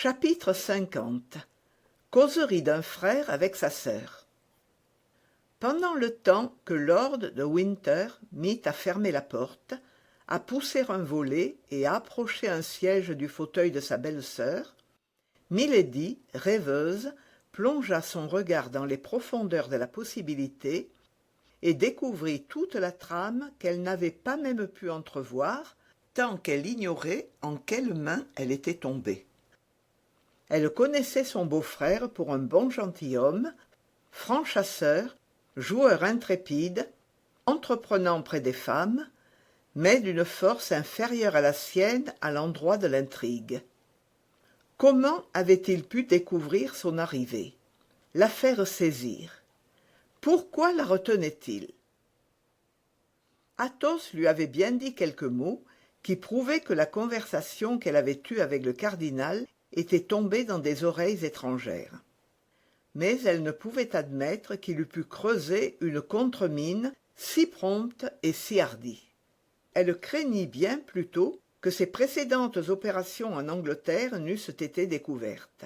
Chapitre 50. Causerie d'un frère avec sa sœur. Pendant le temps que lord de Winter mit à fermer la porte, à pousser un volet et à approcher un siège du fauteuil de sa belle-sœur, milady, rêveuse, plongea son regard dans les profondeurs de la possibilité et découvrit toute la trame qu'elle n'avait pas même pu entrevoir, tant qu'elle ignorait en quelles mains elle était tombée. Elle connaissait son beau-frère pour un bon gentilhomme, franc chasseur, joueur intrépide, entreprenant près des femmes, mais d'une force inférieure à la sienne à l'endroit de l'intrigue. Comment avait-il pu découvrir son arrivée, la faire saisir? Pourquoi la retenait-il? Athos lui avait bien dit quelques mots qui prouvaient que la conversation qu'elle avait eue avec le cardinal était tombée dans des oreilles étrangères. Mais elle ne pouvait admettre qu'il eût pu creuser une contre-mine si prompte et si hardie. Elle craignit bien plutôt que ses précédentes opérations en Angleterre n'eussent été découvertes.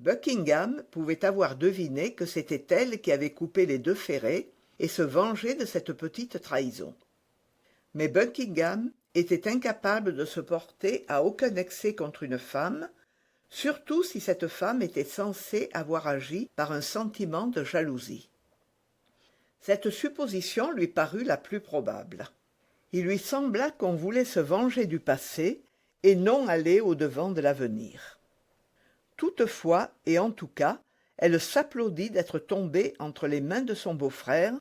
Buckingham pouvait avoir deviné que c'était elle qui avait coupé les deux ferrets et se venger de cette petite trahison. Mais Buckingham était incapable de se porter à aucun excès contre une femme, surtout si cette femme était censée avoir agi par un sentiment de jalousie. Cette supposition lui parut la plus probable. Il lui sembla qu'on voulait se venger du passé et non aller au-devant de l'avenir. Toutefois, et en tout cas, elle s'applaudit d'être tombée entre les mains de son beau-frère,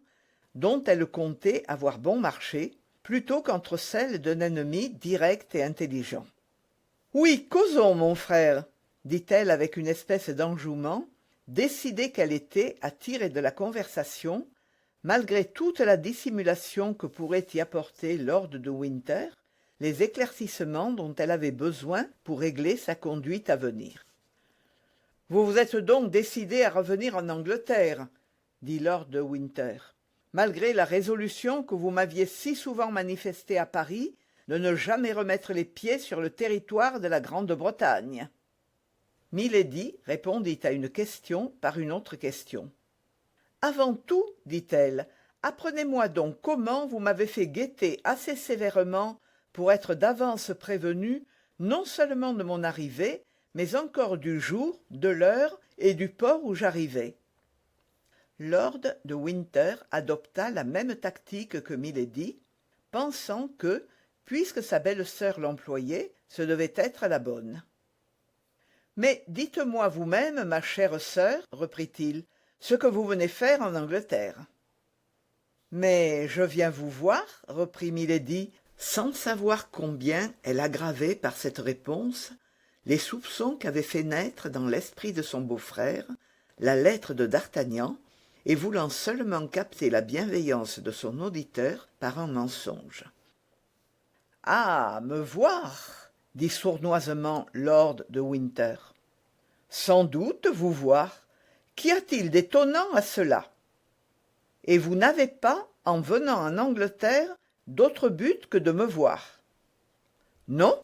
dont elle comptait avoir bon marché, plutôt qu'entre celles d'un ennemi direct et intelligent. « Oui, causons, mon frère !» dit-elle avec une espèce d'enjouement, décidée qu'elle était à tirer de la conversation, malgré toute la dissimulation que pourrait y apporter lord de Winter, les éclaircissements dont elle avait besoin pour régler sa conduite à venir. « Vous vous êtes donc décidé à revenir en Angleterre, dit lord de Winter, malgré la résolution que vous m'aviez si souvent manifestée à Paris de ne jamais remettre les pieds sur le territoire de la Grande-Bretagne. » Milady répondit à une question par une autre question. « Avant tout, dit-elle, apprenez-moi donc comment vous m'avez fait guetter assez sévèrement pour être d'avance prévenu non seulement de mon arrivée, mais encore du jour, de l'heure et du port où j'arrivais. » Lord de Winter adopta la même tactique que Milady, pensant que, puisque sa belle-sœur l'employait, ce devait être la bonne. « Mais dites-moi vous-même, ma chère sœur, reprit-il, ce que vous venez faire en Angleterre. »« Mais je viens vous voir, reprit Milady, sans savoir combien elle aggravait par cette réponse les soupçons qu'avait fait naître dans l'esprit de son beau-frère la lettre de d'Artagnan, et voulant seulement capter la bienveillance de son auditeur par un mensonge. « Ah, me voir !» dit sournoisement lord de Winter. « Sans doute vous voir. Qu'y a-t-il d'étonnant à cela? Et vous n'avez pas, en venant en Angleterre, d'autre but que de me voir. Non?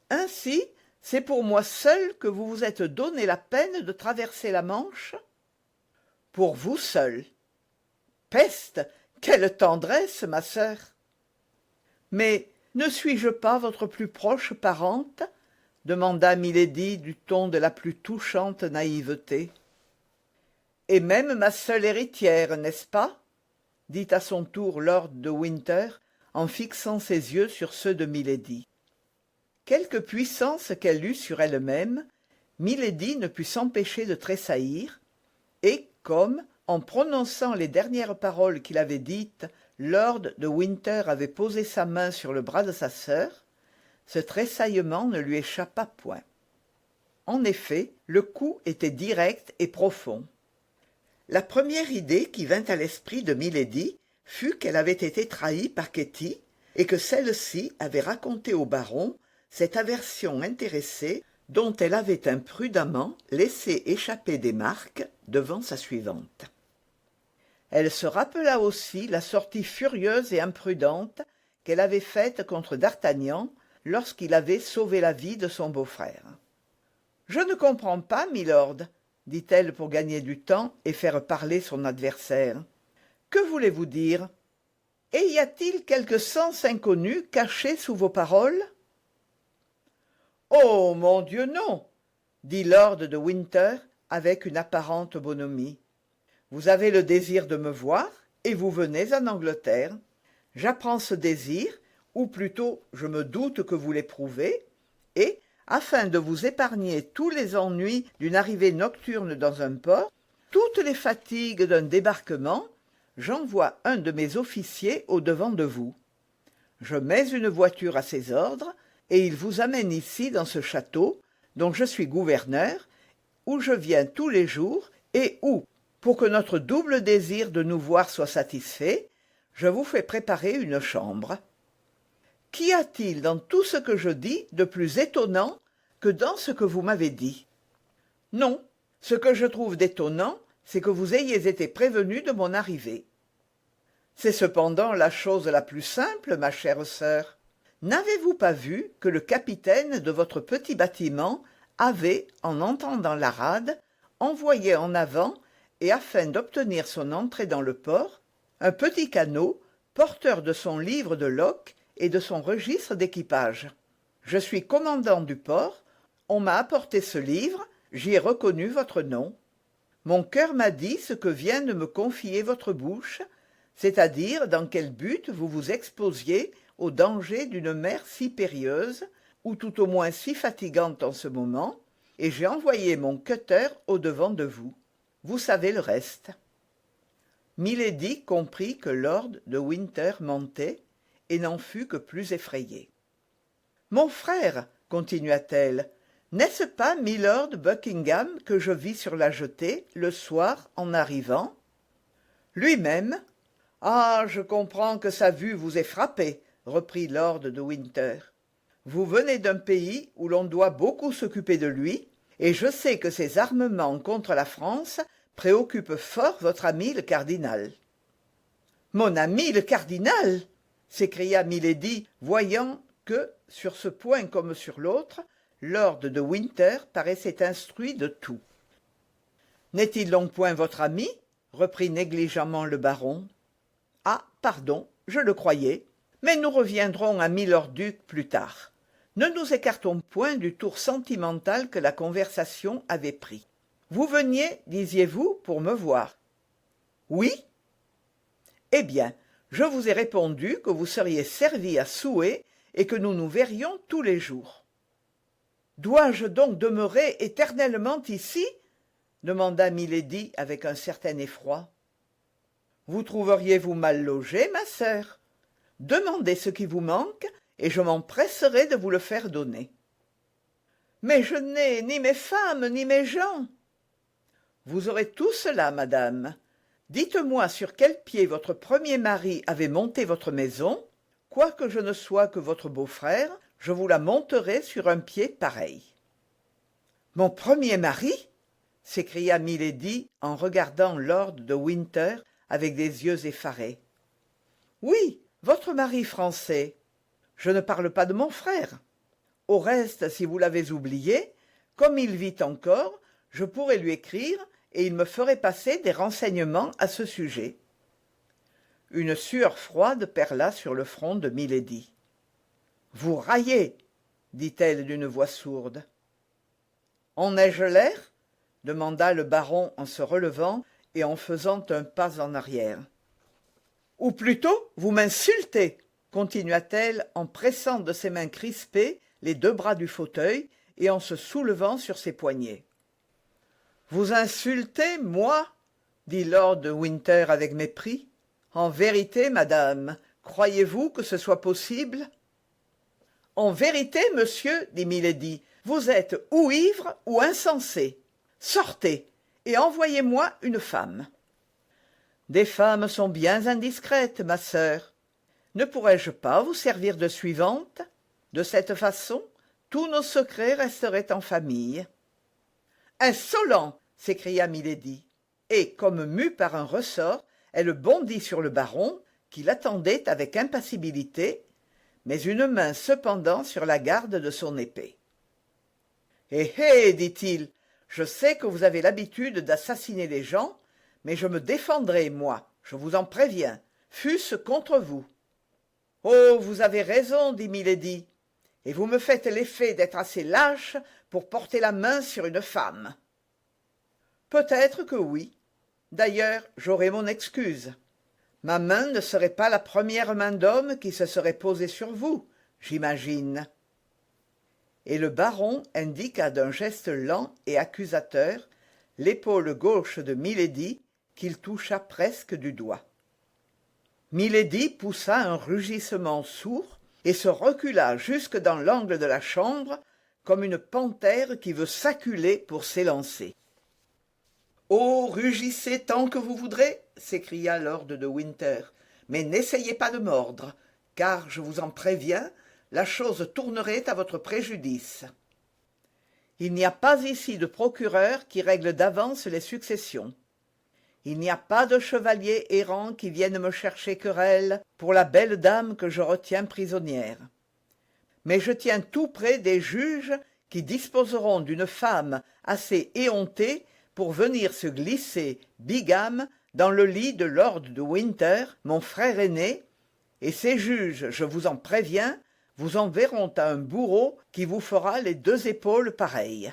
Ainsi, c'est pour moi seul que vous vous êtes donné la peine de traverser la Manche? Pour vous seul. Peste! Quelle tendresse, ma sœur! Mais ne suis-je pas votre plus proche parente? Demanda Milady du ton de la plus touchante naïveté. Et même ma seule héritière, n'est-ce pas? Dit à son tour lord de Winter, en fixant ses yeux sur ceux de Milady. Quelque puissance qu'elle eût sur elle-même, Milady ne put s'empêcher de tressaillir, et comme, en prononçant les dernières paroles qu'il avait dites, lord de Winter avait posé sa main sur le bras de sa sœur, ce tressaillement ne lui échappa point. En effet, le coup était direct et profond. La première idée qui vint à l'esprit de Milady fut qu'elle avait été trahie par Ketty, et que celle-ci avait raconté au baron cette aversion intéressée dont elle avait imprudemment laissé échapper des marques devant sa suivante. Elle se rappela aussi la sortie furieuse et imprudente qu'elle avait faite contre d'Artagnan lorsqu'il avait sauvé la vie de son beau-frère. Je ne comprends pas, milord, dit-elle pour gagner du temps et faire parler son adversaire. Que voulez-vous dire? Et y a-t-il quelque sens inconnu caché sous vos paroles? Oh, mon Dieu, non, dit lord de Winter avec une apparente bonhomie. Vous avez le désir de me voir et vous venez en Angleterre. J'apprends ce désir, ou plutôt je me doute que vous l'éprouvez, et, afin de vous épargner tous les ennuis d'une arrivée nocturne dans un port, toutes les fatigues d'un débarquement, j'envoie un de mes officiers au-devant de vous. Je mets une voiture à ses ordres, et il vous amène ici dans ce château, dont je suis gouverneur, où je viens tous les jours, et où, pour que notre double désir de nous voir soit satisfait, je vous fais préparer une chambre. Qu'y a-t-il dans tout ce que je dis de plus étonnant que dans ce que vous m'avez dit? Non, ce que je trouve d'étonnant, c'est que vous ayez été prévenu de mon arrivée. C'est cependant la chose la plus simple, ma chère sœur. N'avez-vous pas vu que le capitaine de votre petit bâtiment avait, en entendant la rade, envoyé en avant, et afin d'obtenir son entrée dans le port, un petit canot, porteur de son livre de loch et de son registre d'équipage. Je suis commandant du port, on m'a apporté ce livre, j'y ai reconnu votre nom. Mon cœur m'a dit ce que vient de me confier votre bouche, c'est-à-dire dans quel but vous vous exposiez au danger d'une mer si périlleuse, ou tout au moins si fatigante en ce moment, et j'ai envoyé mon cutter au-devant de vous. Vous savez le reste. Milady comprit que lord de Winter mentait, et n'en fut que plus effrayée. « Mon frère, continua-t-elle, n'est-ce pas milord Buckingham que je vis sur la jetée, le soir, en arrivant ?»« Lui-même. »« Ah, je comprends que sa vue vous ait frappé, » reprit lord de Winter. « Vous venez d'un pays où l'on doit beaucoup s'occuper de lui, et je sais que ses armements contre la France préoccupent fort votre ami le cardinal. »« Mon ami le cardinal !» s'écria Milady, voyant que, sur ce point comme sur l'autre, lord de Winter paraissait instruit de tout. « N'est-il donc point votre ami ?» reprit négligemment le baron. « Ah, pardon, je le croyais, mais nous reviendrons à milord-duc plus tard. Ne nous écartons point du tour sentimental que la conversation avait pris. Vous veniez, disiez-vous, pour me voir. »« Oui. »« Eh bien, je vous ai répondu que vous seriez servi à souhait et que nous nous verrions tous les jours. »« Dois-je donc demeurer éternellement ici ?» demanda Milady avec un certain effroi. « Vous trouveriez-vous mal logée, ma sœur? Demandez ce qui vous manque, et je m'empresserai de vous le faire donner. »« Mais je n'ai ni mes femmes, ni mes gens. »« Vous aurez tout cela, madame. Dites-moi sur quel pied votre premier mari avait monté votre maison. Quoique je ne sois que votre beau-frère, je vous la monterai sur un pied pareil. »« Mon premier mari ?» s'écria Milady en regardant lord de Winter avec des yeux effarés. « Oui, votre mari français. Je ne parle pas de mon frère. Au reste, si vous l'avez oublié, comme il vit encore, je pourrais lui écrire et il me ferait passer des renseignements à ce sujet. » Une sueur froide perla sur le front de Milady. « Vous raillez, dit-elle d'une voix sourde. « En ai-je l'air ?» demanda le baron en se relevant et en faisant un pas en arrière. « Ou plutôt, vous m'insultez, continua-t-elle en pressant de ses mains crispées les deux bras du fauteuil et en se soulevant sur ses poignets. « Vous insultez, moi ?» dit lord de Winter avec mépris. « En vérité, madame, croyez-vous que ce soit possible ?»« En vérité, monsieur, dit Milady, vous êtes ou ivre ou insensé. Sortez, et envoyez-moi une femme. »« Des femmes sont bien indiscrètes, ma sœur. Ne pourrais-je pas vous servir de suivante? De cette façon, tous nos secrets resteraient en famille. »« Insolent !» s'écria Milady, et, comme mue par un ressort, elle bondit sur le baron, qui l'attendait avec impassibilité, mais une main cependant sur la garde de son épée. Eh eh, dit-il, je sais que vous avez l'habitude d'assassiner les gens, mais je me défendrai, moi, je vous en préviens, fût-ce contre vous. Oh, vous avez raison, dit milady, et vous me faites l'effet d'être assez lâche pour porter la main sur une femme. Peut-être que oui. D'ailleurs, j'aurai mon excuse. Ma main ne serait pas la première main d'homme qui se serait posée sur vous, j'imagine. Et le baron indiqua d'un geste lent et accusateur l'épaule gauche de milady qu'il toucha presque du doigt. Milady poussa un rugissement sourd et se recula jusque dans l'angle de la chambre comme une panthère qui veut s'acculer pour s'élancer. « Oh, rugissez tant que vous voudrez !» s'écria lord de Winter, « mais n'essayez pas de mordre, car, je vous en préviens, la chose tournerait à votre préjudice. Il n'y a pas ici de procureur qui règle d'avance les successions. Il n'y a pas de chevalier errant qui vienne me chercher querelle pour la belle dame que je retiens prisonnière. Mais je tiens tout près des juges qui disposeront d'une femme assez éhontée pour venir se glisser, bigame, dans le lit de lord de Winter, mon frère aîné, et ces juges, je vous en préviens, vous enverront à un bourreau qui vous fera les 2 épaules pareilles. »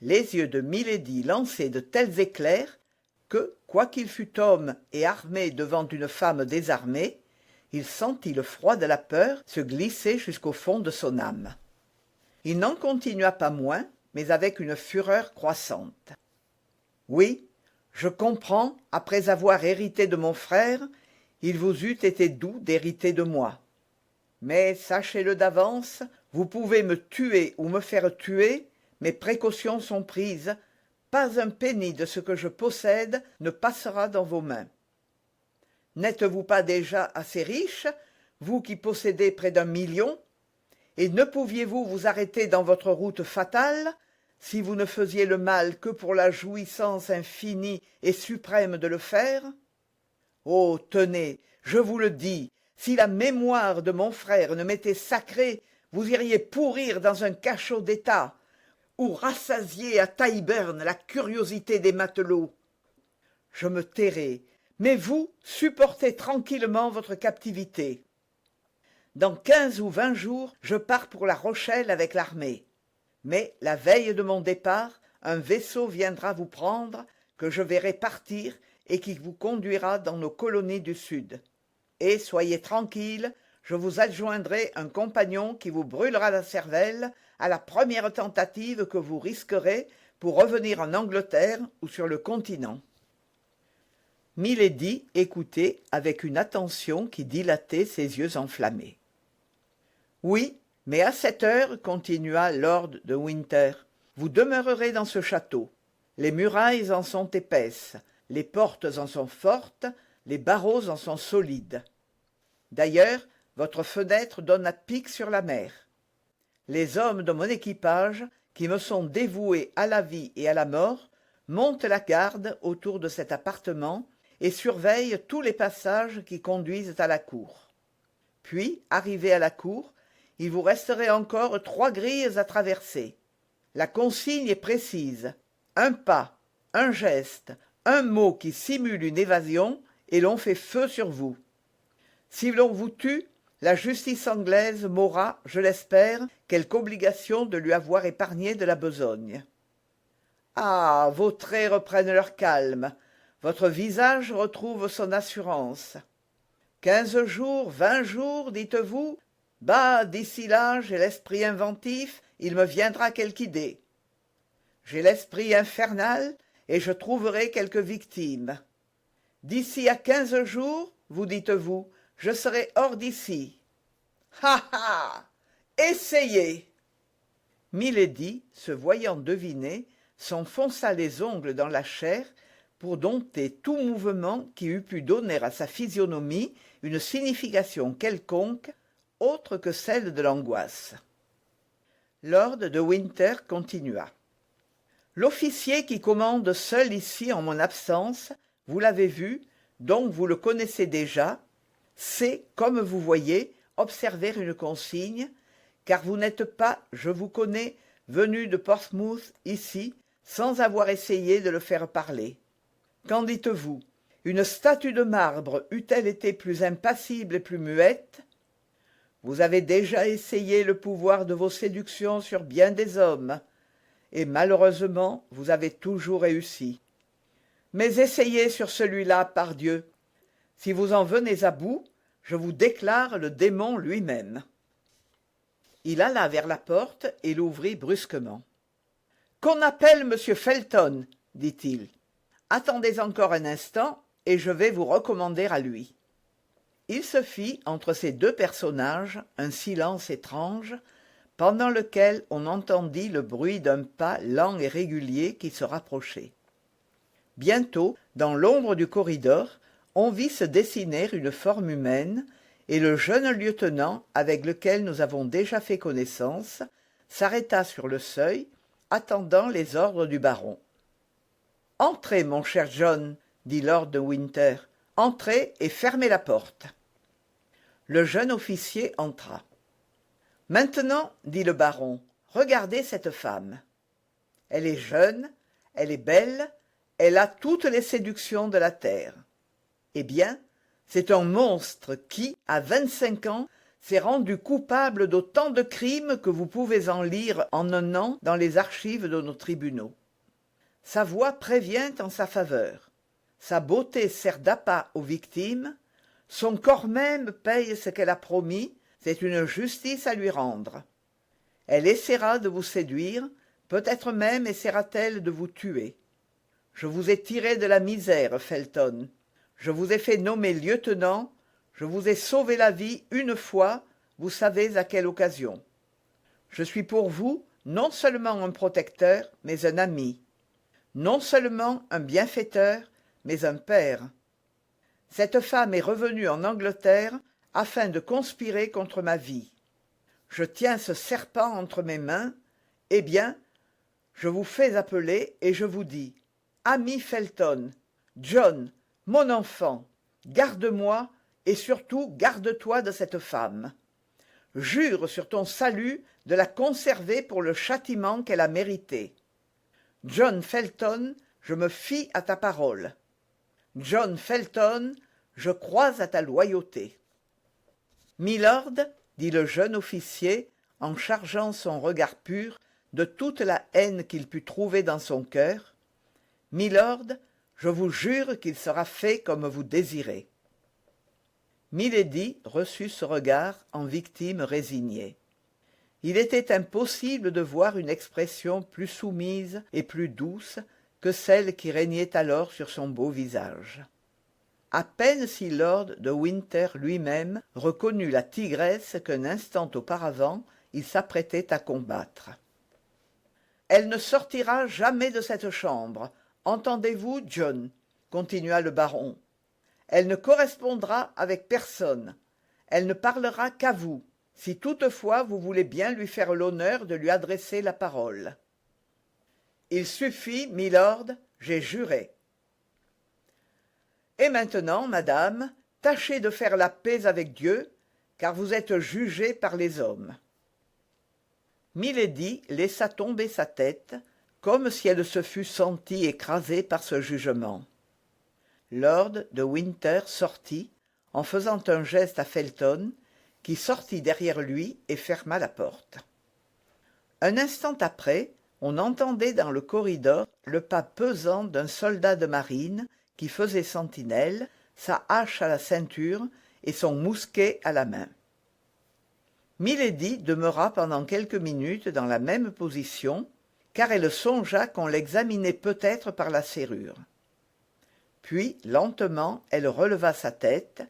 Les yeux de milady lançaient de tels éclairs que, quoiqu'il fût homme et armé devant une femme désarmée, il sentit le froid de la peur se glisser jusqu'au fond de son âme. Il n'en continua pas moins, mais avec une fureur croissante. « Oui, je comprends, après avoir hérité de mon frère, il vous eût été doux d'hériter de moi. Mais sachez-le d'avance, vous pouvez me tuer ou me faire tuer, mes précautions sont prises, pas un penny de ce que je possède ne passera dans vos mains. N'êtes-vous pas déjà assez riche, vous qui possédez près d'1 million, et ne pouviez-vous vous arrêter dans votre route fatale, si vous ne faisiez le mal que pour la jouissance infinie et suprême de le faire? Oh, tenez, je vous le dis, si la mémoire de mon frère ne m'était sacrée, vous iriez pourrir dans un cachot d'État, ou rassasier à Tyburn la curiosité des matelots. Je me tairai, mais vous supportez tranquillement votre captivité. Dans 15 ou 20 jours, je pars pour La Rochelle avec l'armée. Mais la veille de mon départ, un vaisseau viendra vous prendre, que je verrai partir et qui vous conduira dans nos colonies du Sud. Et soyez tranquille, je vous adjoindrai un compagnon qui vous brûlera la cervelle à la première tentative que vous risquerez pour revenir en Angleterre ou sur le continent. » Milady écoutait avec une attention qui dilatait ses yeux enflammés. « Oui, mais à cette heure, continua lord de Winter, vous demeurerez dans ce château. Les murailles en sont épaisses, les portes en sont fortes, les barreaux en sont solides. D'ailleurs, votre fenêtre donne à pic sur la mer. Les hommes de mon équipage, qui me sont dévoués à la vie et à la mort, montent la garde autour de cet appartement et surveillent tous les passages qui conduisent à la cour. Puis, arrivé à la cour, il vous resterait encore 3 grilles à traverser. La consigne est précise. Un pas, un geste, un mot qui simule une évasion, et l'on fait feu sur vous. Si l'on vous tue, la justice anglaise m'aura, je l'espère, quelque obligation de lui avoir épargné de la besogne. Ah, vos traits reprennent leur calme, votre visage retrouve son assurance. 15 jours, 20 jours, dites-vous? Bah, d'ici là, j'ai l'esprit inventif, il me viendra quelque idée. J'ai l'esprit infernal, et je trouverai quelque victime. D'ici à 15 jours, vous dites-vous, je serai hors d'ici. Ha ha! Essayez! Milady, se voyant deviner, s'enfonça les ongles dans la chair pour dompter tout mouvement qui eût pu donner à sa physionomie une signification quelconque autre que celle de l'angoisse. Lord de Winter continua. L'officier qui commande seul ici en mon absence, vous l'avez vu, donc vous le connaissez déjà, sait, comme vous voyez, observer une consigne, car vous n'êtes pas, je vous connais, venu de Portsmouth ici, sans avoir essayé de le faire parler. Qu'en dites-vous? Une statue de marbre eût-elle été plus impassible et plus muette? Vous avez déjà essayé le pouvoir de vos séductions sur bien des hommes, et malheureusement vous avez toujours réussi. Mais essayez sur celui-là, pardieu. Si vous en venez à bout, je vous déclare le démon lui-même. Il alla vers la porte et l'ouvrit brusquement. « Qu'on appelle monsieur Felton, dit-il. Attendez encore un instant, et je vais vous recommander à lui. » Il se fit entre ces deux personnages un silence étrange, pendant lequel on entendit le bruit d'un pas lent et régulier qui se rapprochait. Bientôt, dans l'ombre du corridor, on vit se dessiner une forme humaine, et le jeune lieutenant, avec lequel nous avons déjà fait connaissance, s'arrêta sur le seuil, attendant les ordres du baron. « Entrez, mon cher John, dit lord de Winter, entrez et fermez la porte. » Le jeune officier entra. « Maintenant, dit le baron, regardez cette femme. Elle est jeune, elle est belle, elle a toutes les séductions de la terre. Eh bien, c'est un monstre qui, à 25 ans, s'est rendu coupable d'autant de crimes que vous pouvez en lire en un an dans les archives de nos tribunaux. Sa voix prévient en sa faveur. Sa beauté sert d'appât aux victimes. Son corps même paye ce qu'elle a promis, c'est une justice à lui rendre. Elle essaiera de vous séduire, peut-être même essaiera-t-elle de vous tuer. Je vous ai tiré de la misère, Felton. Je vous ai fait nommer lieutenant, je vous ai sauvé la vie une fois, vous savez à quelle occasion. Je suis pour vous non seulement un protecteur, mais un ami. Non seulement un bienfaiteur, mais un père. Cette femme est revenue en Angleterre afin de conspirer contre ma vie. Je tiens ce serpent entre mes mains. Eh bien, je vous fais appeler et je vous dis, ami Felton, John, mon enfant, garde-moi et surtout garde-toi de cette femme. Jure sur ton salut de la conserver pour le châtiment qu'elle a mérité. John Felton, je me fie à ta parole. John Felton, je crois à ta loyauté. Milord, dit le jeune officier, en chargeant son regard pur de toute la haine qu'il put trouver dans son cœur, Milord, je vous jure qu'il sera fait comme vous désirez. Milady reçut ce regard en victime résignée. Il était impossible de voir une expression plus soumise et plus douce que celle qui régnait alors sur son beau visage. À peine si lord de Winter lui-même reconnut la tigresse qu'un instant auparavant il s'apprêtait à combattre. « Elle ne sortira jamais de cette chambre, entendez-vous, John ?» continua le baron. « Elle ne correspondra avec personne. Elle ne parlera qu'à vous, si toutefois vous voulez bien lui faire l'honneur de lui adresser la parole. »« Il suffit, milord, j'ai juré. »« Et maintenant, madame, tâchez de faire la paix avec Dieu, car vous êtes jugée par les hommes. » Milady laissa tomber sa tête, comme si elle se fût sentie écrasée par ce jugement. Lord de Winter sortit, en faisant un geste à Felton, qui sortit derrière lui et ferma la porte. Un instant après, on entendait dans le corridor le pas pesant d'un soldat de marine qui faisait sentinelle, sa hache à la ceinture et son mousquet à la main. Milady demeura pendant quelques minutes dans la même position, car elle songea qu'on l'examinait peut-être par la serrure. Puis, lentement, elle releva sa tête,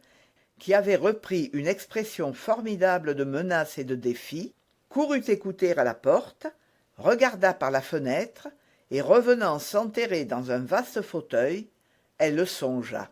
qui avait repris une expression formidable de menace et de défi, courut écouter à la porte, regarda par la fenêtre, et revenant s'enterrer dans un vaste fauteuil, elle songea.